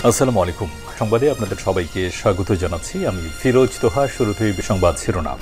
আসসালামু আলাইকুম। সংবাদে আপনাদের সবাইকে স্বাগত জানাচ্ছি। আমি ফিরোজ তোহা। শুরুতেই সংবাদ শিরোনাম।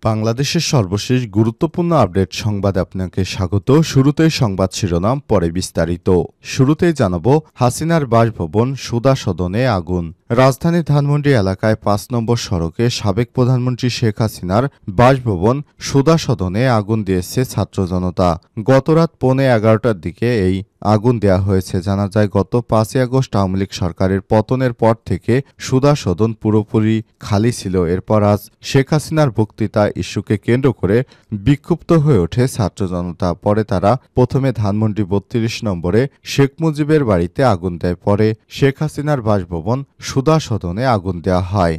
বাংলাদেশের সর্বশেষ গুরুত্বপূর্ণ আপডেট সংবাদে আপনাকে স্বাগত। শুরুতেই সংবাদ শিরোনাম, পরে বিস্তারিত। শুরুতেই জানাবো, হাসিনার বাসভবন সুধা সদনে আগুন। রাজধানী ধানমন্ডি এলাকায় ৫ নম্বর সড়কে সাবেক প্রধানমন্ত্রী শেখ হাসিনার বাসভবন সুধা সদনে আগুন দিয়েছে ছাত্র জনতা। গতরাত 11:15টার দিকে এই আগুন দেয়া হয়েছে। জানা যায়, গত ৫ই আগস্ট আওয়ামী লীগ সরকারের পতনের পর থেকে সুধা সদন পুরোপুরি খালি ছিল। এরপর আজ শেখ হাসিনার বক্তৃতা ইস্যুকে কেন্দ্র করে বিক্ষুব্ধ হয়ে ওঠে ছাত্র জনতা। পরে তারা প্রথমে ধানমন্ডি ৩২ নম্বরে শেখ মুজিবের বাড়িতে আগুন দেয়। পরে শেখ হাসিনার বাসভবন সুধা সদনে আগুন দেওয়া হয়।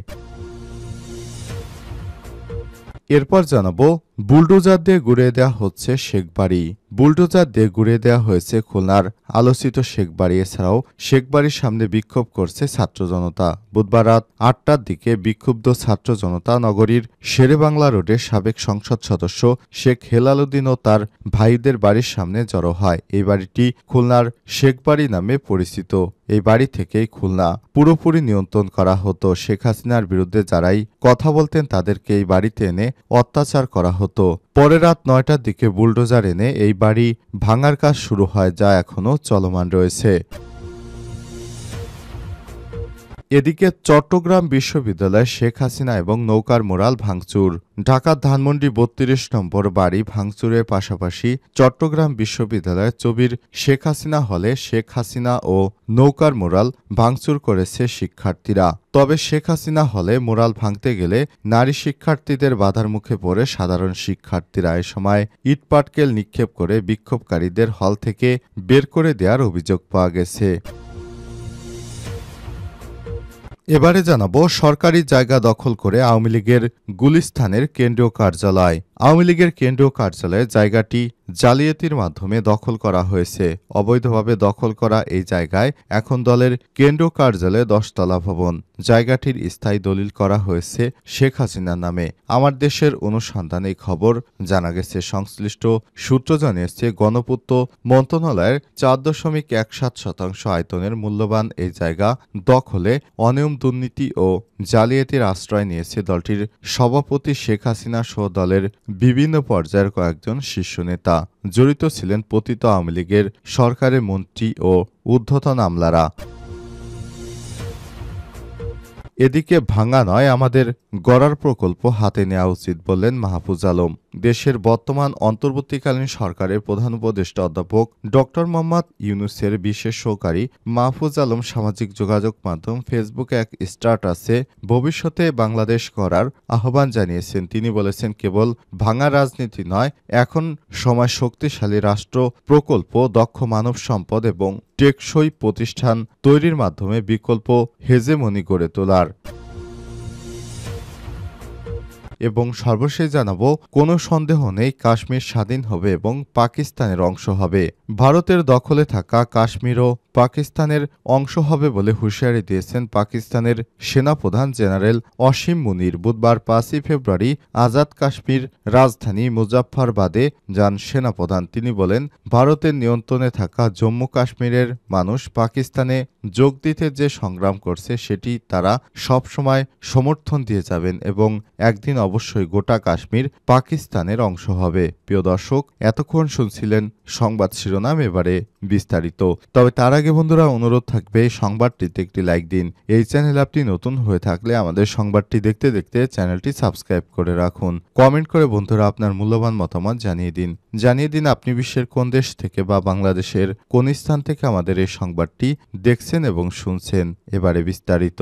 এরপর জানাবো, বুলডোজার দিয়ে গুড়িয়ে দেওয়া হচ্ছে শেখবাড়ি। বুলডোজার দিয়ে গুড়িয়ে দেওয়া হয়েছে খুলনার আলোচিত শেখবাড়ি। এছাড়াও শেখবাড়ির সামনে বিক্ষোভ করছে ছাত্র জনতা। বুধবার রাত ৮টার দিকে বিক্ষুব্ধ ছাত্র জনতা নগরীর শেরেবাংলা রোডের সাবেক সংসদ সদস্য শেখ হেলাল উদ্দিন ও তার ভাইদের বাড়ির সামনে জড়ো হয়। এই বাড়িটি খুলনার শেখবাড়ি নামে পরিচিত। এই বাড়ি থেকেই খুলনা পুরোপুরি নিয়ন্ত্রণ করা হতো। শেখ হাসিনার বিরুদ্ধে যারাই কথা বলতেন তাদেরকে এই বাড়িতে এনে অত্যাচার করা হতো। পরে রাত ৯টার দিকে বুলডোজার এনে এই বাড়ি ভাঙার কাজ শুরু হয়, যা এখনও চলমান রয়েছে। এদিকে চট্টগ্রাম বিশ্ববিদ্যালয়ে শেখ হাসিনা এবং নৌকার মোরাল ভাঙচুর। ঢাকার ধানমন্ডি ৩২ নম্বর বাড়ি ভাঙচুরের পাশাপাশি চট্টগ্রাম বিশ্ববিদ্যালয়ের চবির শেখ হাসিনা হলে শেখ হাসিনা ও নৌকার মোরাল ভাঙচুর করেছে শিক্ষার্থীরা। তবে শেখ হাসিনা হলে মোরাল ভাঙতে গেলে নারী শিক্ষার্থীদের বাধার মুখে পড়ে সাধারণ শিক্ষার্থীরা। এ সময় ইটপাটকেল নিক্ষেপ করে বিক্ষোভকারীদের হল থেকে বের করে দেওয়ার অভিযোগ পাওয়া গেছে। এবারে জানাবো, সরকারি জায়গা দখল করে আওয়ামী লীগের গুলিস্তানের কেন্দ্রীয় কার্যালয়। আওয়ামী লীগের কেন্দ্রীয় কার্যালয়ে জায়গাটি জালিয়াতির মাধ্যমে দখল করা হয়েছে। অবৈধভাবে দখল করা এই জায়গায় এখন দলের কেন্দ্রীয় কার্যালয়ে 10তলা ভবন। জায়গাটির স্থায়ী দলিল করা হয়েছে শেখ হাসিনার নামে। আমার দেশের অনুসন্ধানে এই খবর জানা গেছে। সংশ্লিষ্ট সূত্র জানিয়েছে, গণপূর্ত মন্ত্রণালয়ের ৪.17% আয়তনের মূল্যবান এই জায়গা দখলে অনিয়ম, দুর্নীতি ও জালিয়াতির আশ্রয় নিয়েছে দলটির সভাপতি শেখ হাসিনা সহ দলের বিভিন্ন পর্যায়ের কয়েকজন শীর্ষ নেতা। জড়িত ছিলেন পতিত আওয়ামী লীগের সরকারের মন্ত্রী ও ঊর্ধ্বতন আমলারা। এদিকে ভাঙা নয়, আমাদের গড়ার প্রকল্প হাতে নেওয়া উচিত বললেন মাহফুজ আলম। দেশের বর্তমান অন্তর্বর্তীকালীন সরকারের প্রধান উপদেষ্টা অধ্যাপক ড মোহাম্মদ ইউনূসের বিশেষ সহকারী মাহফুজ আলম সামাজিক যোগাযোগ মাধ্যম ফেসবুকে এক স্ট্যাটাসে ভবিষ্যতে বাংলাদেশ গড়ার আহ্বান জানিয়েছেন। তিনি বলেছেন, কেবল ভাঙা রাজনীতি নয়, এখন সময় শক্তিশালী রাষ্ট্র প্রকল্প, দক্ষ মানব সম্পদ এবং টেকসই প্রতিষ্ঠান তৈরির মাধ্যমে বিকল্প হেজেমনি গড়ে তোলার। এবং সর্বশেষ জানাবো, কোনো সন্দেহ নেই কাশ্মীর স্বাধীন হবে এবং পাকিস্তানের অংশ হবে। ভারতের দখলে থাকা কাশ্মীরও পাকিস্তানের অংশ হবে বলে হুঁশিয়ারি দিয়েছেন পাকিস্তানের সেনাপ্রধান জেনারেল অসীম মুনির। বুধবার ৫ই ফেব্রুয়ারি আজাদ কাশ্মীর রাজধানী মুজাফফরবাদে যান সেনাপ্রধান। তিনি বলেন, ভারতের নিয়ন্ত্রণে থাকা জম্মু কাশ্মীরের মানুষ পাকিস্তানে যোগ দিতে যে সংগ্রাম করছে সেটি তারা সবসময় সমর্থন দিয়ে যাবেন এবং একদিন অবশ্যই গোটা কাশ্মীর পাকিস্তানের অংশ হবে। প্রিয় দর্শক, এতক্ষণ শুনছিলেন সংবাদ শিরোনাম, এবারে বিস্তারিত। তবে তার আগে বন্ধুরা, অনুরোধ থাকবে সংবাদটিতে একটি লাইক দিন। এই চ্যানেল আপনি নতুন হয়ে থাকলে আমাদের সংবাদটি দেখতে দেখতে চ্যানেলটি সাবস্ক্রাইব করে রাখুন। কমেন্ট করে বন্ধুরা আপনার মূল্যবান মতামত জানিয়ে দিন আপনি বিশ্বের কোন দেশ থেকে বা বাংলাদেশের কোন স্থান থেকে আমাদের এই সংবাদটি দেখছেন এবং শুনছেন। এবারে বিস্তারিত।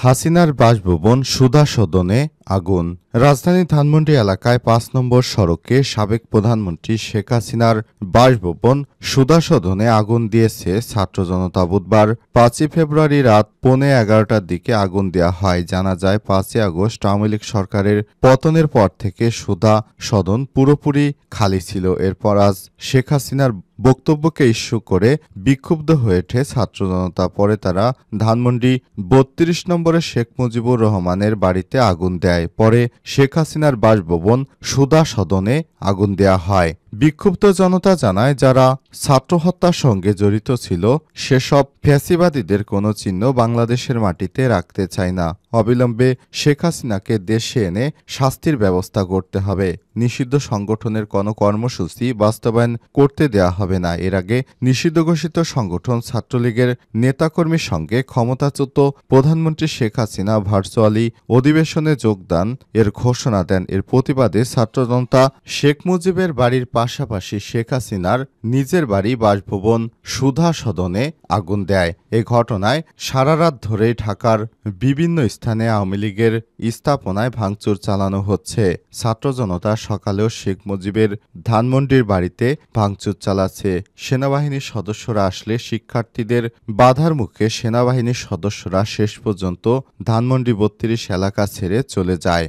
হাসিনার বাসভবন সুধা সদনে আগুন। রাজধানী ধানমন্ডি এলাকায় ৫ নম্বর সড়কে সাবেক প্রধানমন্ত্রী শেখ হাসিনার বাসভবন সুধা সদনে আগুন দিয়েছে ছাত্র জনতা। বুধবার ৫ই ফেব্রুয়ারি রাত 11:15টার দিকে আগুন দেওয়া হয়। জানা যায়, ৫ই আগস্ট আওয়ামী লীগ সরকারের পতনের পর থেকে সুধা সদন পুরোপুরি খালি ছিল। এরপর আজ শেখ হাসিনার বক্তব্যকে ইস্যু করে বিক্ষুব্ধ হয়ে ওঠে ছাত্র জনতা। পরে তারা ধানমন্ডি ৩২ নম্বরে শেখ মুজিবুর রহমানের বাড়িতে আগুন দেয়। পরে শেখ হাসিনার বাসভবন সুধা সদনে আগুন দেয়া হয়। বিক্ষুব্ধ জনতা জানায়, যারা ছাত্র হত্যার সঙ্গে জড়িত ছিল সেসব ফ্যাসিবাদীদের কোনো চিহ্ন বাংলাদেশের মাটিতে রাখতে চায় না। অবিলম্বে শেখ হাসিনাকে দেশে এনে শাস্তির ব্যবস্থা করতে হবে। নিষিদ্ধ সংগঠনের কোনো কর্মসূচি বাস্তবায়ন করতে দেয়া হবে না। এর আগে নিষিদ্ধ ঘোষিত সংগঠন ছাত্রলীগের নেতাকর্মীর সঙ্গে ক্ষমতাচ্যুত প্রধানমন্ত্রী শেখ হাসিনা ভার্চুয়ালি অধিবেশনে যোগদান এর ঘোষণা দেন। এর প্রতিবাদে ছাত্রজনতা শেখ মুজিবের বাড়ির পাশাপাশি শেখ হাসিনার নিজের বাড়ি বাসভবন সুধা সদনে আগুন দেয়। এ ঘটনায় সারা রাত ধরেই ঢাকার বিভিন্ন স্থানে আওয়ামী লীগের স্থাপনায় ভাঙচুর চালানো হচ্ছে। ছাত্র জনতা সকালেও শেখ মুজিবের ধানমন্ডির বাড়িতে ভাঙচুর চালাচ্ছে। সেনাবাহিনীর সদস্যরা আসলে শিক্ষার্থীদের বাধার মুখে সেনাবাহিনীর সদস্যরা শেষ পর্যন্ত ধানমন্ডি ৩২ এলাকা ছেড়ে চলে যায়।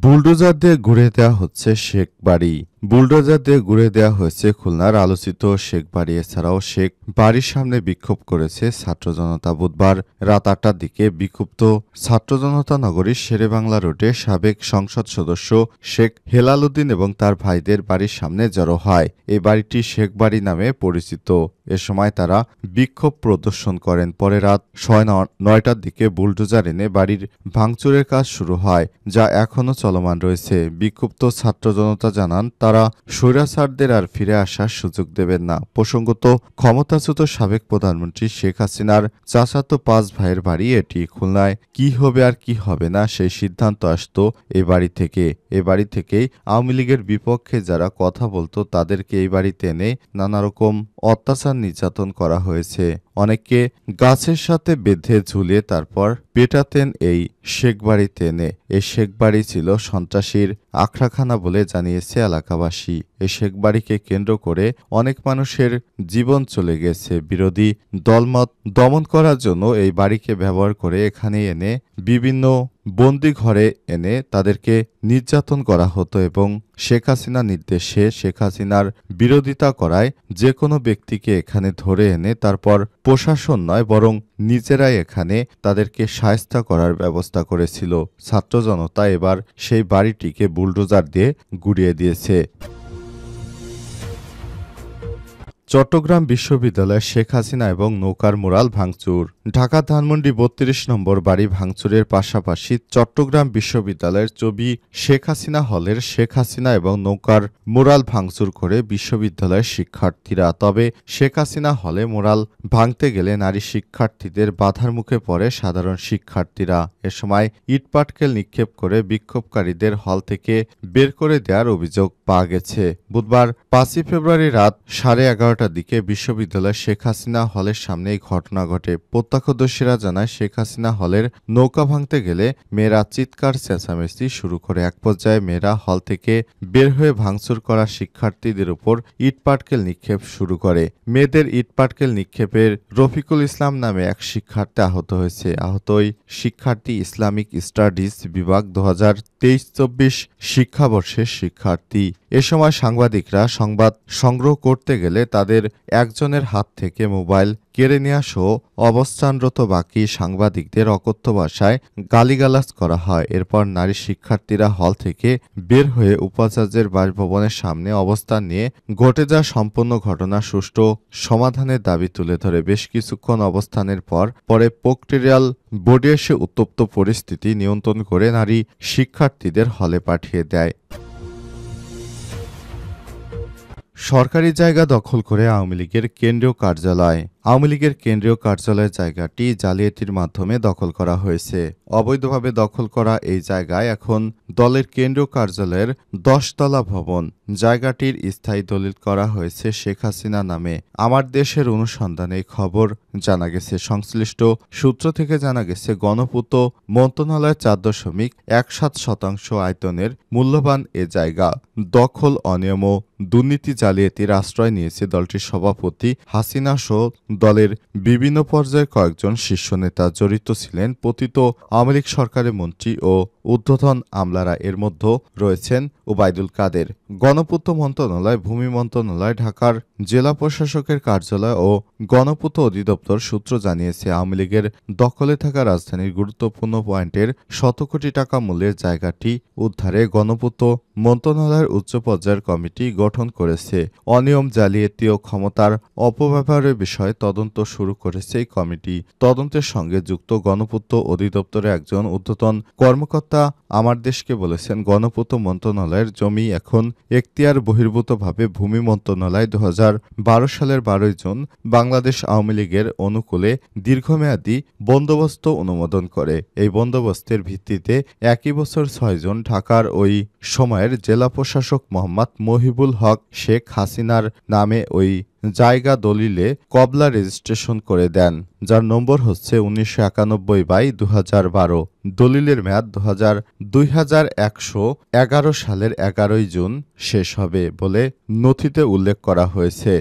বুলডোজার দিয়ে ঘুরে দেওয়া হচ্ছে শেখ বাড়ি। বুলডোজার দিয়ে ঘুরে দেওয়া হয়েছে খুলনার আলোচিত শেখ বাড়ি। এছাড়াও শেখ বাড়ির সামনে বিক্ষোভ করেছে ছাত্র জনতা। বুধবার রাত ৮টার দিকে বিক্ষুব্ধ ছাত্র জনতা নগরীর শেরেবাংলা রোডে সাবেক সংসদ সদস্য শেখ হেলাল উদ্দিন এবং তার ভাইদের বাড়ির সামনে জড়ো হয়। এই বাড়িটি শেখ বাড়ি নামে পরিচিত। এ সময় তারা বিক্ষোভ প্রদর্শন করেন। পরে রাত ৯টার দিকে বুলডোজার এনে বাড়ির ভাঙচুরের কাজ শুরু হয়, যা এখনও চলমান রয়েছে। বিক্ষুব্ধ ছাত্র জনতা জানান, তারা স্বৈরাচারদের আর ফিরে আসার সুযোগ দেবেন না। প্রসঙ্গত, ক্ষমতাচ্যুত সাবেক প্রধানমন্ত্রী শেখ হাসিনার চাচাতো ৫ ভাইয়ের বাড়ি এটি। খুলনায় কি হবে আর কি হবে না সেই সিদ্ধান্ত আসতো এই বাড়ি থেকে। এ বাড়ি থেকেই আওয়ামী লীগের বিপক্ষে যারা কথা বলতো তাদেরকে এই বাড়িতে এনে নানা রকম অত্যাচার নির্যাতন করা হয়েছে। অনেককে গাছের সাথে বেঁধে ঝুলিয়ে তারপর পেটাতেন এই শেখ বাড়িতে এনে। এই শেখ বাড়ি ছিল সন্ত্রাসীর আখড়াখানা বলে জানিয়েছে এলাকাবাসী। এই শেখ বাড়িকে কেন্দ্র করে অনেক মানুষের জীবন চলে গেছে। বিরোধী দলমত দমন করার জন্য এই বাড়িকে ব্যবহার করে এখানে এনে বিভিন্ন বন্দি ঘরে এনে তাদেরকে নির্যাতন করা হতো এবং শেখ হাসিনা নির্দেশে শেখ হাসিনার বিরোধিতা করায় যে কোনো ব্যক্তিকে এখানে ধরে এনে তারপর প্রশাসন নয় বরং নিজেরাই এখানে তাদেরকে শায়েস্তা করার ব্যবস্থা করেছিল। ছাত্র জনতা এবার সেই বাড়িটিকে বুলডোজার দিয়ে গুড়িয়ে দিয়েছে। চট্টগ্রাম বিশ্ববিদ্যালয়ে শেখ হাসিনা এবং নৌকার মুরাল ভাঙচুর। ঢাকা ধানমন্ডি ৩২ নম্বর বাড়ি ভাঙচুরের পাশাপাশি চট্টগ্রাম বিশ্ববিদ্যালয়ের ছবি শেখ হাসিনা হলের শেখ হাসিনা এবং নৌকার মুরাল ভাঙচুর করে বিশ্ববিদ্যালয়ের শিক্ষার্থীরা। তবে শেখ হাসিনা হলে মুরাল ভাঙতে গেলে নারী শিক্ষার্থীদের বাধার মুখে পড়ে সাধারণ শিক্ষার্থীরা। এ সময় ইটপাটকেল নিক্ষেপ করে বিক্ষোভকারীদের হল থেকে বের করে দেওয়ার অভিযোগ পাওয়া গেছে। বুধবার ৫ই ফেব্রুয়ারি রাত ১১:৩০টার দিকে বিশ্ববিদ্যালয়ের শেখ হাসিনা হলের সামনে এই ঘটনা ঘটে। প্রত্যক্ষদর্শীরা জানায়, শেখ হাসিনা হলের নৌকা ভাঙতে গেলে মেয়েরা চিৎকার চেঁচামেচি শুরু করে। এক পর্যায়ে মেয়েরা হল থেকে বের হয়ে ভাঙচুর করা শিক্ষার্থীদের উপর ইটপাটকেল নিক্ষেপ শুরু করে। মেয়েদের ইটপাটকেল নিক্ষেপের রফিকুল ইসলাম নামে এক শিক্ষার্থী আহত হয়েছে। আহত ওই শিক্ষার্থী ইসলামিক স্টাডিজ বিভাগ ২০২৩-২৪ শিক্ষাবর্ষের শিক্ষার্থী। এ সময় সাংবাদিকরা সংবাদ সংগ্রহ করতে গেলে তাদের একজনের হাত থেকে মোবাইল কেড়ে নেওয়া সহ অবস্থানরত বাকি সাংবাদিকদের অকথ্য ভাষায় গালিগালাজ করা হয়। এরপর নারী শিক্ষার্থীরা হল থেকে বের হয়ে উপাচার্যের বাসভবনের সামনে অবস্থান নিয়ে ঘটে যাওয়া সম্পূর্ণ ঘটনা সুষ্ঠু সমাধানের দাবি তুলে ধরে বেশ কিছুক্ষণ অবস্থানের পরে প্রক্টোরিয়াল বোর্ডে এসে উত্তপ্ত পরিস্থিতি নিয়ন্ত্রণ করে নারী শিক্ষার্থীদের হলে পাঠিয়ে দেয়। সরকারি জায়গা দখল করে আওয়ামী লীগের কেন্দ্রীয় কার্যালয়। আওয়ামী লীগের কেন্দ্রীয় কার্যালয়ের জায়গাটি জালিয়াতির মাধ্যমে দখল করা হয়েছে। অবৈধভাবে দখল করা এই জায়গায় এখন দলের কেন্দ্রীয় কার্যালয়ের ১০ তলা ভবন। জায়গাটির স্থায়ী দলিল করা হয়েছে শেখ হাসিনা নামে। আমার দেশের অনুসন্ধানে খবর জানা গেছে, সংশ্লিষ্ট সূত্র থেকে জানা গেছে, গণপূর্ত মন্ত্রণালয়ের ৪.১৭% আয়তনের মূল্যবান এ জায়গা দখল, অনিয়ম ও দুর্নীতি জালিয়াতির আশ্রয় নিয়েছে দলটির সভাপতি হাসিনা সহ দলের বিভিন্ন পর্যায়ে কয়েকজন শীর্ষ নেতা। জড়িত ছিলেন পতিত আওয়ামী লীগ সরকারের মন্ত্রী ও ঊর্ধ্বতন আমলারা, এর মধ্যে রয়েছেন ওবায়দুল কাদের। গণপূর্ত মন্ত্রণালয়, ভূমি মন্ত্রণালয়, ঢাকার জেলা প্রশাসকের কার্যালয় ও গণপূর্ত অধিদপ্তর সূত্র জানিয়েছে, আওয়ামী লীগের দখলে থাকা রাজধানীর গুরুত্বপূর্ণ পয়েন্টের শত কোটি টাকা মূল্যের জায়গাটি উদ্ধারে গণপূর্ত মন্ত্রণালয়ের উচ্চ পর্যায়ের কমিটি গঠন করেছে। অনিয়ম, জালিয়াতি ও ক্ষমতার অপব্যবহারের বিষয়ে তদন্ত শুরু করেছে এই কমিটি। তদন্তের সঙ্গে যুক্ত গণপূর্ত অধিদপ্তরের একজন ঊর্ধ্বতন কর্মকর্তা আমার দেশকে বলেছেন, গণপূর্ত মন্ত্রণালয়ের জমি এখন এখতিয়ার বহির্ভূতভাবে ভূমি মন্ত্রণালয় 2012 সালের 12 জুন বাংলাদেশ আওয়ামী লীগের অনুকূলে দীর্ঘমেয়াদী বন্দোবস্ত অনুমোদন করে। এই বন্দোবস্তের ভিত্তিতে একই বছর 6 জুন ঢাকার ওই সময়ের জেলা প্রশাসক মোহাম্মদ মহিবুল হক শেখ হাসিনার নামে ওই জায়গা দলিলে কবলা রেজিস্ট্রেশন করে দেন, যার নম্বর হচ্ছে 1991/2012। দলিলের মেয়াদ 2111 সালের 11 জুন শেষ হবে বলে নথিতে উল্লেখ করা হয়েছে।